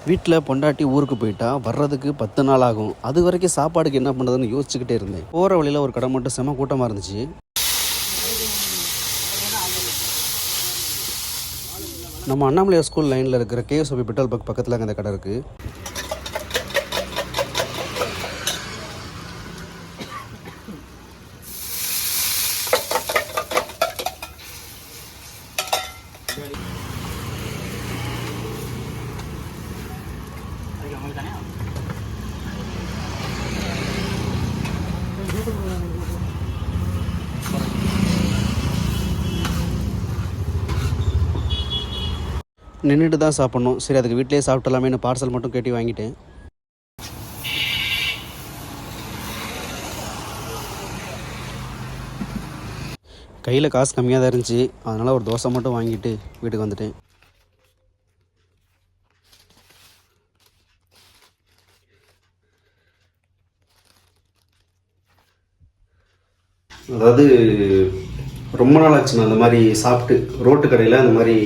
வீட்டில் பொண்டாட்டி ஊருக்கு போயிட்டா வர்றதுக்கு 10 நாள் ஆகும். அது வரைக்கும் சாப்பாடுக்கு என்ன பண்ணுறதுன்னு யோசிச்சுக்கிட்டே இருந்தேன். போகிற வழியில் ஒரு கடை மட்டும் செம கூட்டமாக இருந்துச்சு. நம்ம அண்ணாமலையார் ஸ்கூல் லைனில் இருக்கிற கேஎஸ்ஓபி பெட்ரோல் பங்க் பக்கத்தில் அந்த கடை இருக்குது. நின்றுட்டு தான் சாப்பிட்ணும். சரி, அதுக்கு வீட்டிலேயே சாப்பிட்டலாமேன்னு பார்சல் மட்டும் கேட்டி வாங்கிட்டேன். கையில் காசு கம்மியாக தான் இருந்துச்சு. அதனால் ஒரு தோசை மட்டும் வாங்கிட்டு வீட்டுக்கு வந்துட்டேன். அதாவது ரொம்ப நாள் ஆச்சு நான் அந்த மாதிரி சாப்பிட்டு. ரோட்டு கடையில் அந்த மாதிரி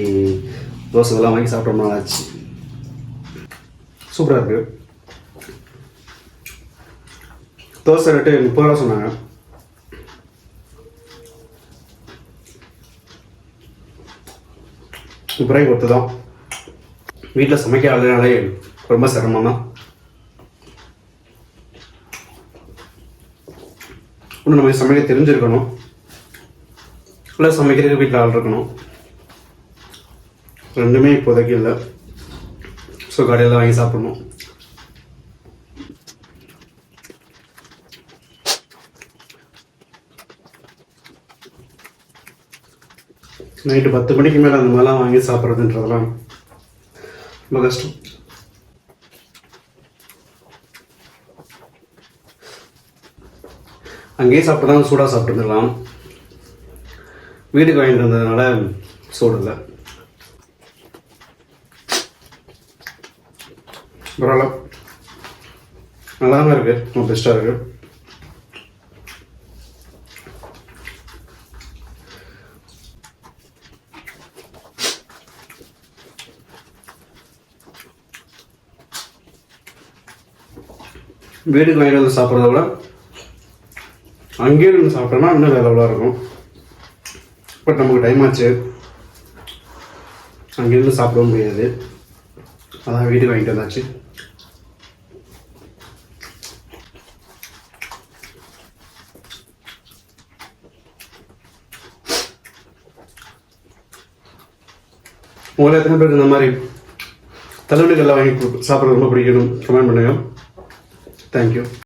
தோசை இதெல்லாம் வாங்கி சாப்பிட்டு ரொம்ப நாள் ஆச்சு. சூப்பராக இருக்குது. தோசை ரேட்டு 30 ரூபா சொன்னாங்க. ரூபாய்க்கு ஒத்து தான். வீட்டில் சமைக்க ஆளுனாலே ரொம்ப சிரமம் தான். இன்னும் நம்ம சமைக்க தெரிஞ்சிருக்கணும், இல்லை சமைக்கிறதுக்கு வீட்டில் ஆள் இருக்கணும். ரெண்டுமே இப்போதைக்கு இல்லை. ஸோ கடையில் வாங்கி சாப்பிடணும். நைட்டு 10 மணிக்கு மேலே அந்த மாதிரிலாம் வாங்கி சாப்பிட்றதுன்றதெல்லாம் ரொம்ப கஷ்டம். அங்கேயே சாப்பிட்டு தான் சூடாக சாப்பிட்டுருந்துடலாம். வீட்டுக்கு வாங்கிட்டு வந்ததுனால சூடு இல்லை. பரவாயில்ல, நல்லா தான் இருக்குது. ரொம்ப பெஸ்ட்டாக இருக்குது. வீட்டுக்கு வாங்கிட்டு வந்து சாப்பிட்றத விட அங்கேயே இருந்து சாப்பிட்டோன்னா இன்னும் வேலை எவ்வளோ இருக்கும். பட் நமக்கு டைம் ஆச்சு, அங்கேருந்து சாப்பிட முடியாது. அதான் வீட்டுக்கு வாங்கிட்டு வந்தாச்சு. உங்களை எத்தனை பேருக்கு இந்த மாதிரி தள்ளுவண்டிகள்லாம் வாங்கி சாப்பிட்றது ரொம்ப பிடிக்கணும் கமெண்ட் பண்ணுங்கள். தேங்க்யூ.